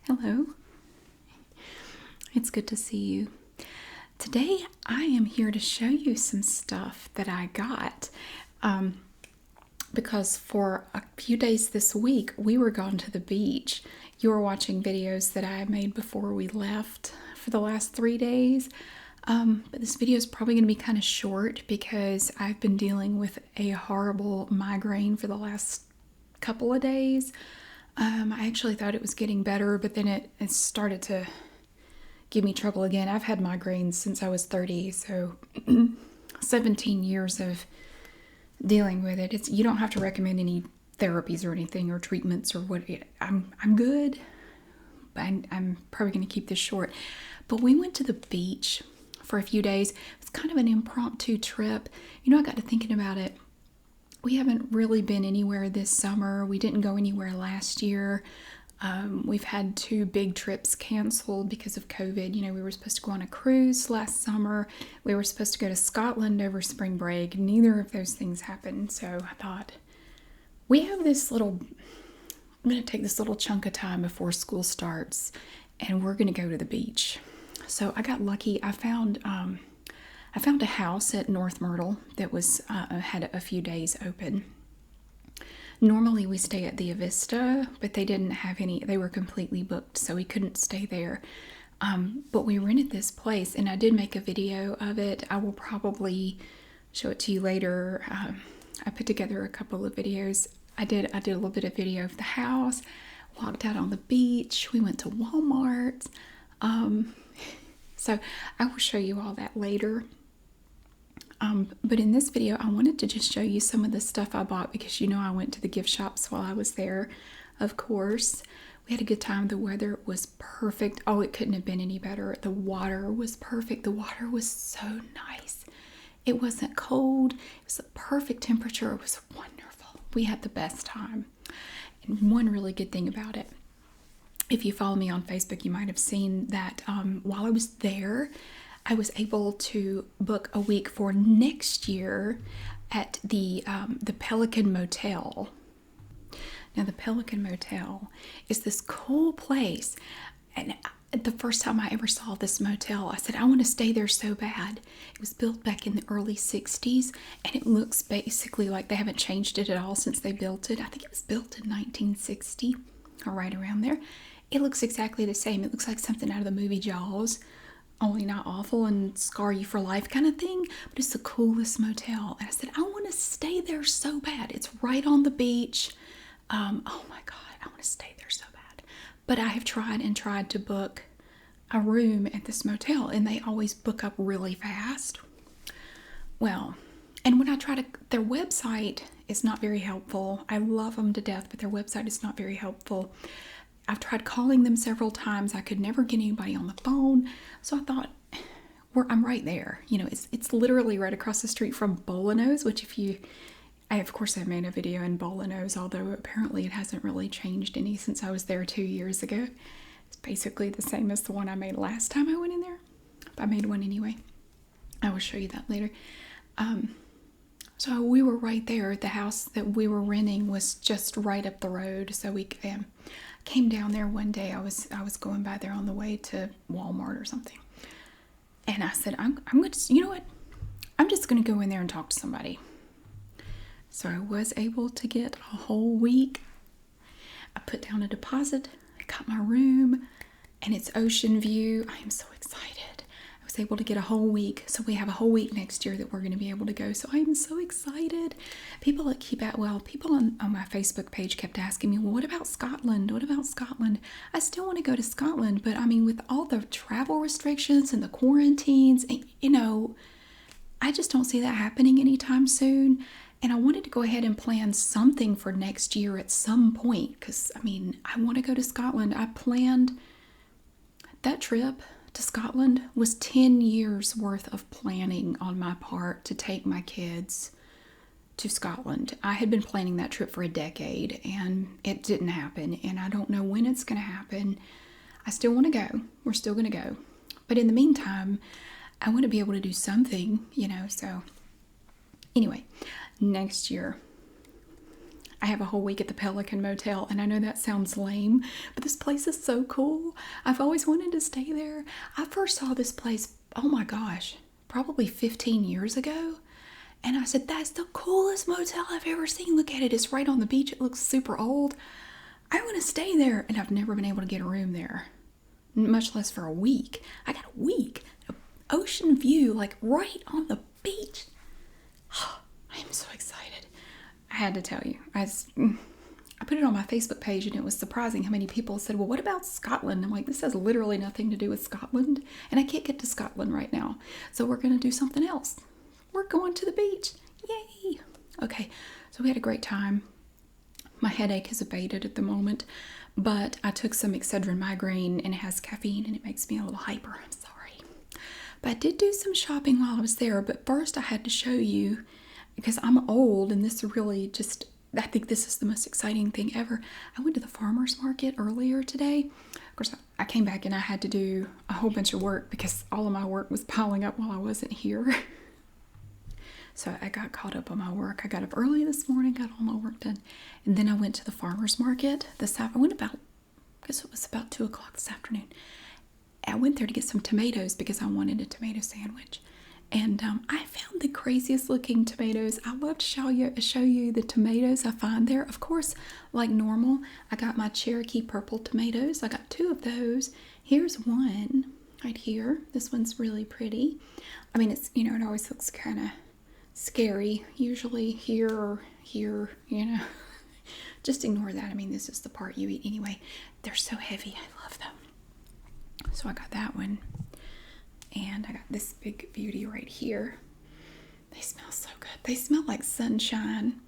Hello. It's good to see you. Today I am here to show you some stuff that I got because for a few days this week we were gone to the beach. You were watching videos that I made before we left for the last 3 days. But this video is probably going to be kind of short because I've been dealing with a horrible migraine for the last couple of days. I actually thought it was getting better, but then it started to give me trouble again. I've had migraines since I was 30, so 17 years of dealing with it. You don't have to recommend any therapies or anything or treatments or what. I'm good, but I'm probably going to keep this short. But we went to the beach for a few days. It's kind of an impromptu trip. You know, I got to thinking about it. We haven't really been anywhere this summer. We didn't go anywhere last year. We've had 2 big trips canceled because of COVID. You know, we were supposed to go on a cruise last summer. We were supposed to go to Scotland over spring break. Neither of those things happened. So I thought, we have this little, I'm going to take this little chunk of time before school starts and we're going to go to the beach. So I got lucky. I found a house at North Myrtle that was had a few days open. Normally we stay at the Avista, but they didn't have any. They were completely booked, so we couldn't stay there. But we rented this place, and I did make a video of it. I will probably show it to you later. I put together a couple of videos. I did a little bit of video of the house. Walked out on the beach. We went to Walmart. So I will show you all that later. But in this video, I wanted to just show you some of the stuff I bought because you know I went to the gift shops while I was there, of course. We had a good time. The weather was perfect. Oh, it couldn't have been any better. The water was perfect. The water was so nice. It wasn't cold. It was a perfect temperature. It was wonderful. We had the best time. And one really good thing about it, if you follow me on Facebook, you might have seen that while I was there, I was able to book a week for next year at the Pelican Motel. Now, the Pelican Motel is this cool place. And the first time I ever saw this motel, I said, I want to stay there so bad. It was built back in the early 60s, and it looks basically like they haven't changed it at all since they built it. I think it was built in 1960 or right around there. It looks exactly the same. It looks like something out of the movie Jaws. Only not awful and scar you for life kind of thing, but it's the coolest motel. And I said, I want to stay there so bad. It's right on the beach. Oh my God, I want to stay there so bad. But I have tried and tried to book a room at this motel, and they always book up really fast. Well, and when I try to, their website is not very helpful. I love them to death, but their website is not very helpful. I've tried calling them several times. I could never get anybody on the phone. So I thought, I'm right there. You know, it's literally right across the street from Bolanos, which of course I made a video in Bolanos, although apparently it hasn't really changed any since I was there 2 years ago. It's basically the same as the one I made last time I went in there. But I made one anyway. I will show you that later. So we were right there. The house that we were renting was just right up the road. So we came down there one day. I was going by there on the way to Walmart or something, and I said, I'm going to, you know what? I'm just going to go in there and talk to somebody. So I was able to get a whole week. I put down a deposit. I got my room, and it's ocean view. I am so excited. I was able to get a whole week. So we have a whole week next year that we're going to be able to go. So I am so excited. People on my Facebook page kept asking me, well, what about Scotland? What about Scotland? I still want to go to Scotland, but I mean, with all the travel restrictions and the quarantines, and, you know, I just don't see that happening anytime soon. And I wanted to go ahead and plan something for next year at some point because, I mean, I want to go to Scotland. I planned that trip to Scotland was 10 years worth of planning on my part to take my kids to Scotland. I had been planning that trip for a decade and it didn't happen, and I don't know when it's going to happen. I still want to go. We're still going to go. But in the meantime, I want to be able to do something, you know. So anyway, next year I have a whole week at the Pelican Motel, and I know that sounds lame, but this place is so cool. I've always wanted to stay there. I first saw this place, oh my gosh, probably 15 years ago. And I said, that's the coolest motel I've ever seen. Look at it. It's right on the beach. It looks super old. I want to stay there. And I've never been able to get a room there, much less for a week. I got a week. Ocean view, like right on the beach. I am so excited. I had to tell you. I put it on my Facebook page, and it was surprising how many people said, well, what about Scotland? I'm like, this has literally nothing to do with Scotland. And I can't get to Scotland right now. So we're going to do something else. We're going to the beach. Yay. Okay, so we had a great time. My headache has abated at the moment, but I took some Excedrin migraine, and it has caffeine, and it makes me a little hyper. I'm sorry. But I did do some shopping while I was there. But first I had to show you, because I'm old, and this really just, I think this is the most exciting thing ever. I went to the farmer's market earlier today. Of course, I came back and I had to do a whole bunch of work because all of my work was piling up while I wasn't here. So I got caught up on my work. I got up early this morning, got all my work done. And then I went to the farmer's market I went about, I guess it was about 2 o'clock this afternoon. I went there to get some tomatoes because I wanted a tomato sandwich. And I found the craziest looking tomatoes. I love to show you the tomatoes I find there. Of course, like normal, I got my Cherokee purple tomatoes. I got 2 of those. Here's one right here. This one's really pretty. I mean, it's, it always looks kind of scary, usually here or here, Just ignore that. I mean, this is the part you eat anyway. They're so heavy. I love them. So I got that one. And I got this big beauty right here. They smell so good. They smell like sunshine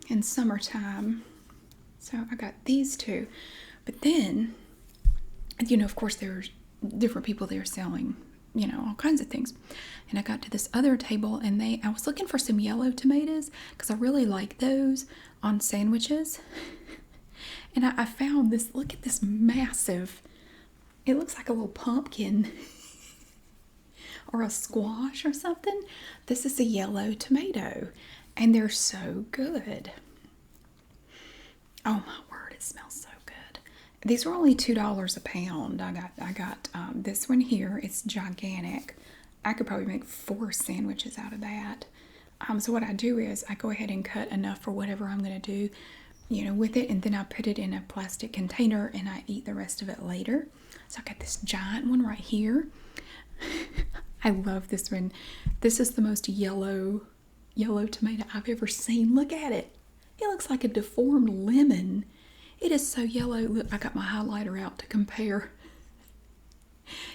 in summertime. So I got these 2. But then, of course, there's different people there selling, all kinds of things. And I got to this other table, and I was looking for some yellow tomatoes because I really like those on sandwiches. And I found this. Look at this massive, it looks like a little pumpkin or a squash or something. This is a yellow tomato, and they're so good. Oh my word, it smells so good. These were only $2 a pound. I got this one here. It's gigantic. I could probably make 4 sandwiches out of that. So what I do is I go ahead and cut enough for whatever I'm going to do, with it, and then I put it in a plastic container, and I eat the rest of it later. So I got this giant one right here. I love this one. This is the most yellow tomato I've ever seen. Look at it. It looks like a deformed lemon. It is so yellow. Look, I got my highlighter out to compare.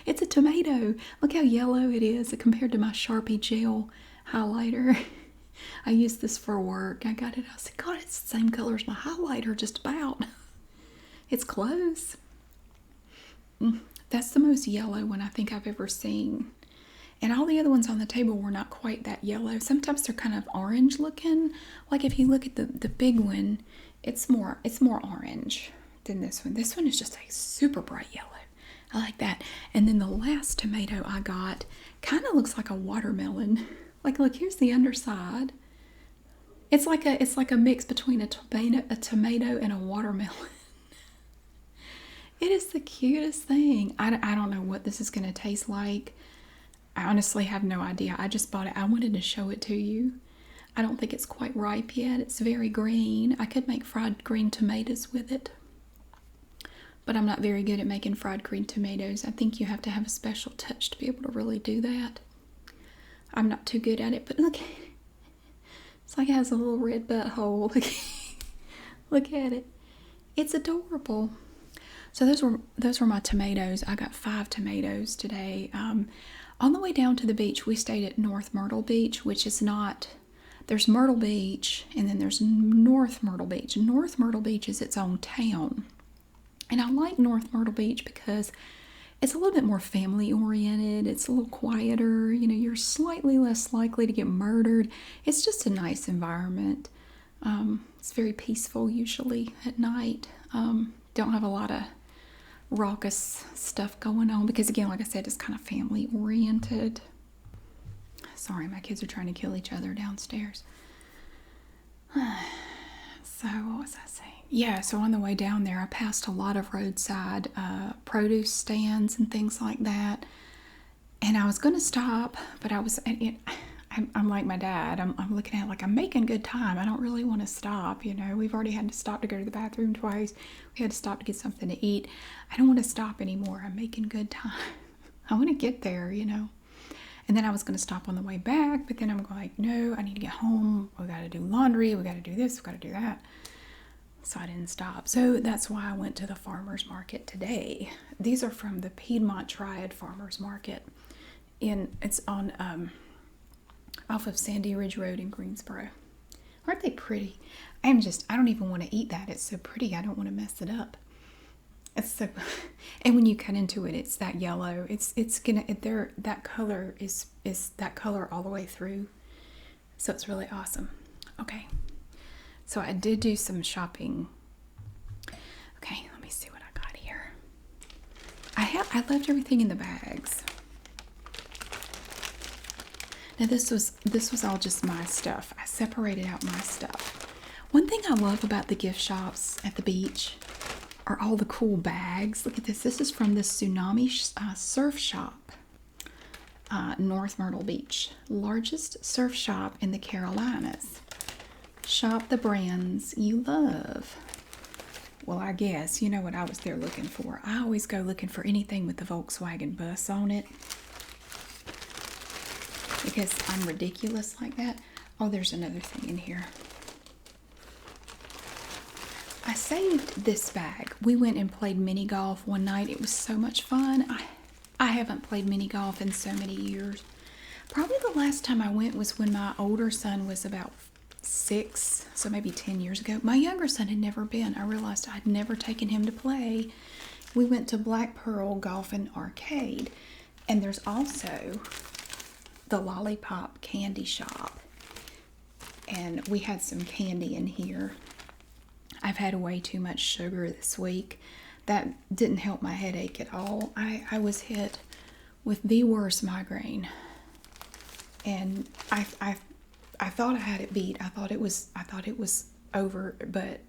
It's a tomato. Look how yellow it is compared to my Sharpie gel highlighter. I used this for work. I got it. I said, God, it's the same color as my highlighter, just about. It's close. That's the most yellow one I think I've ever seen. And all the other ones on the table were not quite that yellow. Sometimes they're kind of orange looking. Like if you look at the big one, it's more orange than this one. This one is just a super bright yellow. I like that. And then the last tomato I got kind of looks like a watermelon. Like, look, here's the underside. It's like a mix between a tomato and a watermelon. It is the cutest thing. I don't know what this is going to taste like. I honestly have no idea. I just bought it. I wanted to show it to you. I don't think it's quite ripe yet. It's very green. I could make fried green tomatoes with it. But I'm not very good at making fried green tomatoes. I think you have to have a special touch to be able to really do that. I'm not too good at it, but look. It's like it has a little red butthole. Look at it. It's adorable. So those were my tomatoes. I got 5 tomatoes today. On the way down to the beach, we stayed at North Myrtle Beach, which is not... There's Myrtle Beach, and then there's North Myrtle Beach. North Myrtle Beach is its own town. And I like North Myrtle Beach because it's a little bit more family-oriented. It's a little quieter. You're slightly less likely to get murdered. It's just a nice environment. It's very peaceful usually at night. Don't have a lot of raucous stuff going on because, again, like I said, it's kind of family-oriented. Sorry, my kids are trying to kill each other downstairs. So what was I saying? Yeah, so on the way down there, I passed a lot of roadside produce stands and things like that. And I was going to stop, but I'm like my dad. I'm looking at it like I'm making good time. I don't really want to stop. You know, we've already had to stop to go to the bathroom twice. We had to stop to get something to eat. I don't want to stop anymore. I'm making good time. I want to get there, you know. And then I was going to stop on the way back, but then I'm like, no, I need to get home. We got to do laundry. We got to do this. We got to do that. So I didn't stop. So that's why I went to the farmer's market today. These are from the Piedmont Triad Farmer's Market. It's on off of Sandy Ridge Road in Greensboro. Aren't they pretty? I don't even want to eat that. It's so pretty. I don't want to mess it up. It's so, and when you cut into it, it's that yellow. That color is that color all the way through. So it's really awesome. Okay. So I did do some shopping. Okay, let me see what I got here. I left everything in the bags. Now this was all just my stuff. I separated out my stuff. One thing I love about the gift shops at the beach are all the cool bags. Look at this. This is from the Tsunami Surf Shop, North Myrtle Beach, largest surf shop in the Carolinas. Shop the brands you love. Well, I guess you know what I was there looking for. I always go looking for anything with the Volkswagen bus on it because I'm ridiculous like that. Oh, there's another thing in here. I saved this bag. We went and played mini golf one night. It was so much fun. I haven't played mini golf in so many years. Probably the last time I went was when my older son was about 6, so maybe 10 years ago. My younger son had never been. I realized I'd never taken him to play. We went to Black Pearl Golf and Arcade, and there's also the Lollipop Candy Shop, and we had some candy in here. I've had way too much sugar this week. That didn't help my headache at all. I was hit with the worst migraine, and I thought I had it beat. I thought it was over, but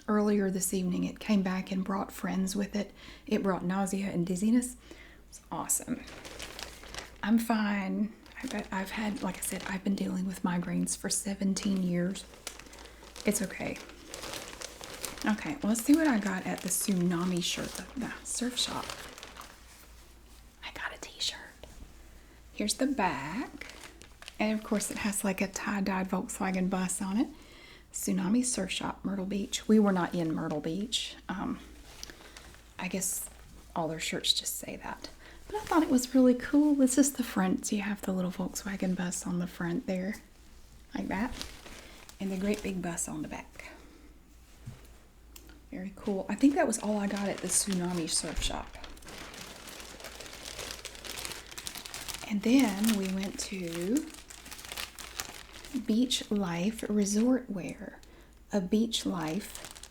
earlier this evening it came back and brought friends with it. It brought nausea and dizziness. It was awesome. I'm fine. I've had, like I said, I've been dealing with migraines for 17 years. It's okay. Okay, well, let's see what I got at the Tsunami the surf shop. I got a t-shirt. Here's the back. And of course it has like a tie-dyed Volkswagen bus on it. Tsunami Surf Shop, Myrtle Beach. We were not in Myrtle Beach. I guess all their shirts just say that. But I thought it was really cool. This is the front. So you have the little Volkswagen bus on the front there. Like that. And the great big bus on the back. Very cool. I think that was all I got at the Tsunami Surf Shop. And then we went to Beach Life Resort Wear. A beach life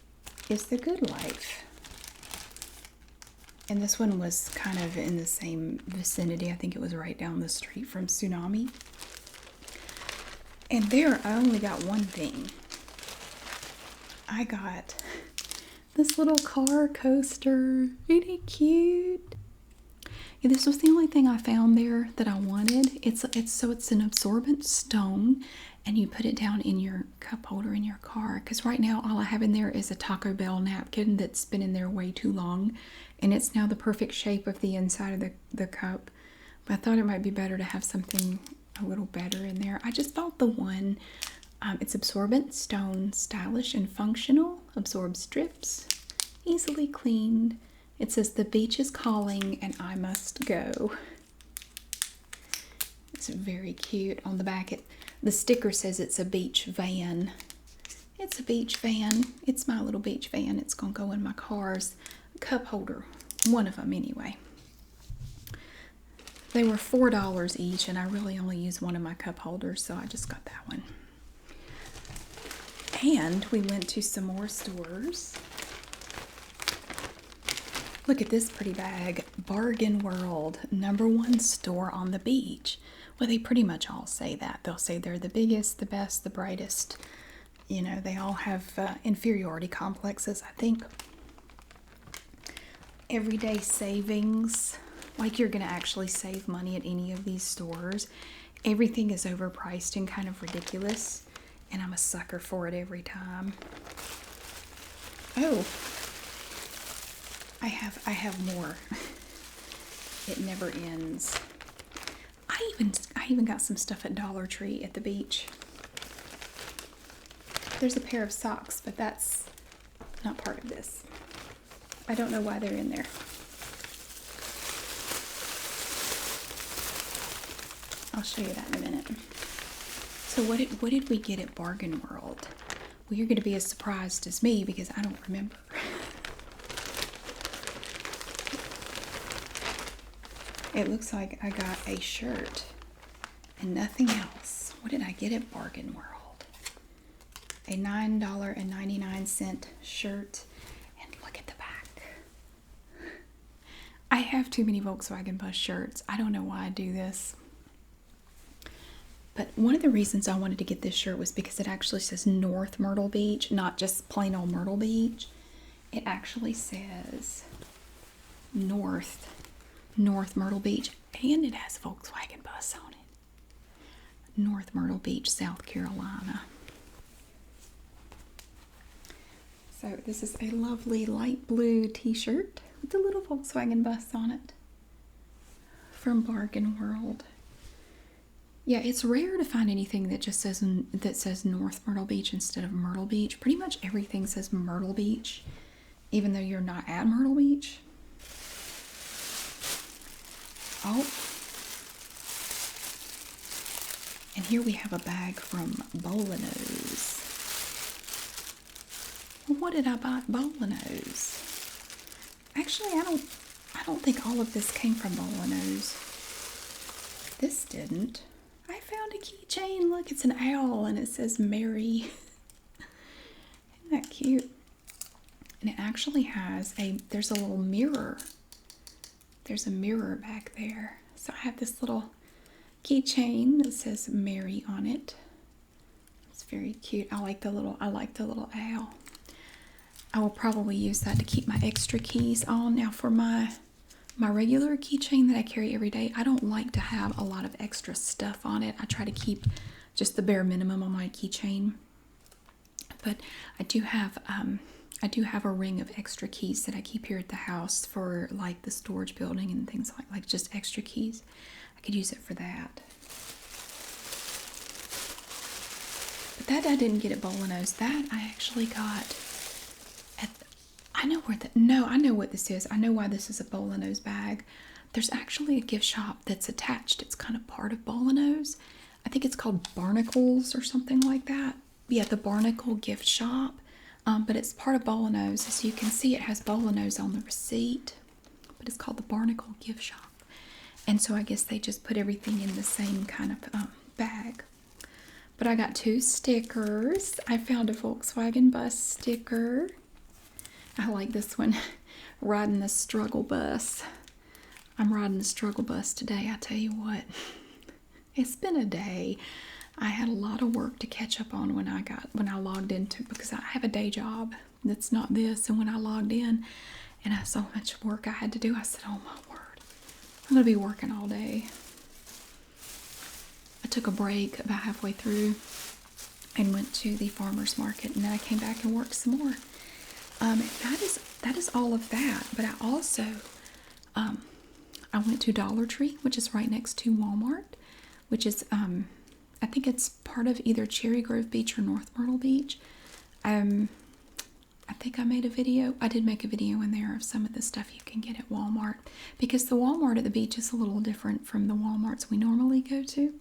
is the good life. And this one was kind of in the same vicinity. I think it was right down the street from Tsunami. And there I only got one thing. I got this little car coaster. Really cute. Yeah, this was the only thing I found there that I wanted. It's an absorbent stone, and you put it down in your cup holder in your car. Because right now all I have in there is a Taco Bell napkin that's been in there way too long, and it's now the perfect shape of the inside of the cup. But I thought it might be better to have something a little better in there. I just bought the one. It's absorbent stone, stylish and functional, absorbs drips, easily cleaned. It says the beach is calling and I must go. It's very cute. On the back, the sticker says it's a beach van. It's a beach van. It's my little beach van. It's gonna go in my car's cup holder. One of them anyway. They were $4 each, and I really only use one of my cup holders, so I just got that one. And we went to some more stores. Look at this pretty bag. Bargain World, #1 store on the beach. Well, they pretty much all say that. They'll say they're the biggest, the best, the brightest. You know, they all have inferiority complexes. I think everyday savings, like you're going to actually save money at any of these stores. Everything is overpriced and kind of ridiculous, and I'm a sucker for it every time. Oh, I have more. It never ends. I even got some stuff at Dollar Tree at the beach. There's a pair of socks, but that's not part of this. I don't know why they're in there. I'll show you that in a minute. So what did we get at Bargain World? Well, you're going to be as surprised as me because I don't remember. It looks like I got a shirt and nothing else. What did I get at Bargain World? A $9.99 shirt, and look at the back. I have too many Volkswagen Bus shirts. I don't know why I do this. But one of the reasons I wanted to get this shirt was because it actually says North Myrtle Beach, not just plain old Myrtle Beach. It actually says North Myrtle Beach, and it has Volkswagen Bus on it. North Myrtle Beach, South Carolina. So this is a lovely light blue t-shirt with a little Volkswagen Bus on it from Bargain World. Yeah, it's rare to find anything that just says North Myrtle Beach instead of Myrtle Beach. Pretty much everything says Myrtle Beach, even though you're not at Myrtle Beach. Oh, and here we have a bag from Bolanos. What did I buy at Bolanos? Actually, I don't think all of this came from Bolanos. This didn't. I found a keychain. Look, it's an owl and it says Mary. Isn't that cute? And it actually has there's a little mirror. There's a mirror back there. So I have this little keychain that says Mary on it. It's very cute. I like the little owl. I will probably use that to keep my extra keys on. Now for my regular keychain that I carry every day, I don't like to have a lot of extra stuff on it. I try to keep just the bare minimum on my keychain. But I do have a ring of extra keys that I keep here at the house for like the storage building and things like just extra keys. I could use it for that. But that I didn't get at Bolanos. That I actually got at I know what this is. I know why this is a Bolanos bag. There's actually a gift shop that's attached. It's kind of part of Bolanos. I think it's called Barnacles or something like that. Yeah, the Barnacle gift shop. But it's part of Bolanos. As you can see, it has Bolanos on the receipt. But it's called the Barnacle gift shop. And so I guess they just put everything in the same kind of bag. But I got 2 stickers. I found a Volkswagen Bus sticker. I like this one. Riding the struggle bus. I'm riding the struggle bus today, I tell you what. It's been a day. I had a lot of work to catch up on when I logged into, because I have a day job that's not this, and when I logged in and I had so much work I had to do, I said, oh my word, I'm gonna be working all day. I took a break about halfway through and went to the farmer's market, and then I came back and worked some more. That is all of that. But I also I went to Dollar Tree, which is right next to Walmart, which is I think it's part of either Cherry Grove Beach or North Myrtle Beach. I think I made a video. I did make a video in there of some of the stuff you can get at Walmart, because the Walmart at the beach is a little different from the Walmarts we normally go to.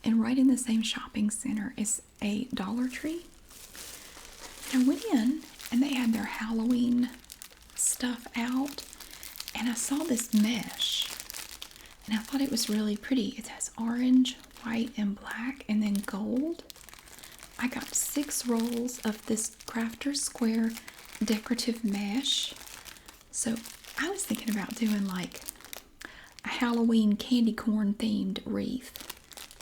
And right in the same shopping center is a Dollar Tree. And I went in and they had their Halloween stuff out, and I saw this mesh and I thought it was really pretty. It has orange, white, and black, and then gold. I got 6 rolls of this Crafter's Square decorative mesh. So I was thinking about doing like a Halloween candy corn themed wreath.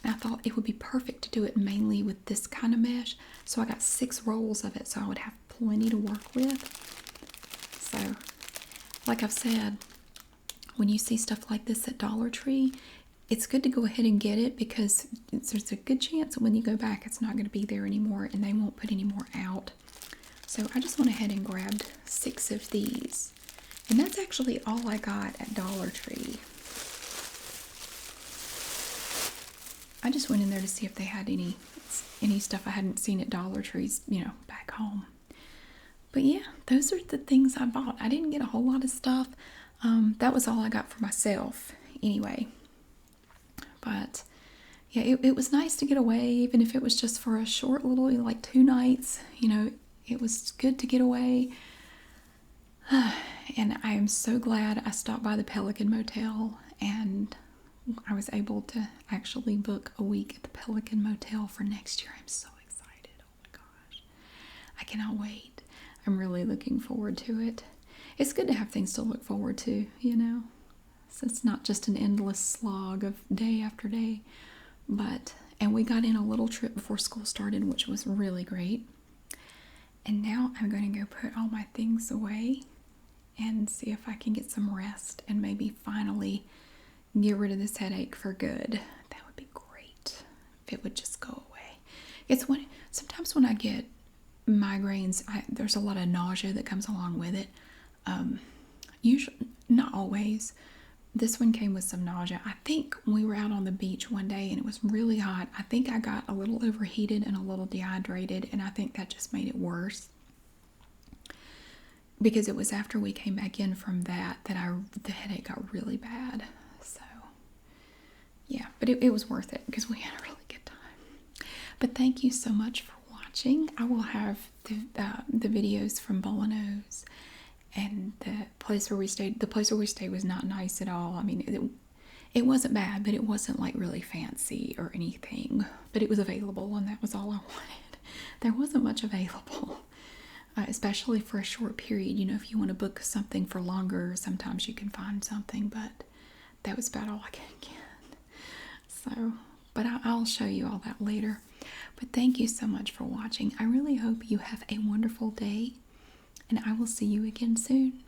I thought it would be perfect to do it mainly with this kind of mesh. So I got 6 rolls of it, so I would have plenty to work with. So, like I've said, when you see stuff like this at Dollar Tree, it's good to go ahead and get it because there's a good chance that when you go back, it's not going to be there anymore and they won't put any more out. So I just went ahead and grabbed 6 of these. And that's actually all I got at Dollar Tree. I just went in there to see if they had any stuff I hadn't seen at Dollar Trees, you know, back home. But yeah, those are the things I bought. I didn't get a whole lot of stuff. That was all I got for myself anyway. But yeah, it was nice to get away, even if it was just for a short little, like 2 nights. You know, it was good to get away. And I am so glad I stopped by the Pelican Motel and I was able to actually book a week at the Pelican Motel for next year. I'm so excited. Oh my gosh. I cannot wait. I'm really looking forward to it. It's good to have things to look forward to, you know. So it's not just an endless slog of day after day. And we got in a little trip before school started, which was really great. And now I'm going to go put all my things away and see if I can get some rest and maybe finally get rid of this headache for good. That would be great if it would just go away. Sometimes when I get migraines, there's a lot of nausea that comes along with it. Usually, not always. This one came with some nausea. I think we were out on the beach one day and it was really hot. I think I got a little overheated and a little dehydrated, and I think that just made it worse. Because it was after we came back in from that the headache got really bad. So, yeah, but it was worth it because we had a really good time. But thank you so much for watching. I will have the videos from Bolanos and the place where we stayed. The place where we stayed was not nice at all. I mean, it wasn't bad, but it wasn't like really fancy or anything. But it was available, and that was all I wanted. There wasn't much available. Especially for a short period. You know, if you want to book something for longer, sometimes you can find something, but that was about all I could get. So, but I'll show you all that later. But thank you so much for watching. I really hope you have a wonderful day, and I will see you again soon.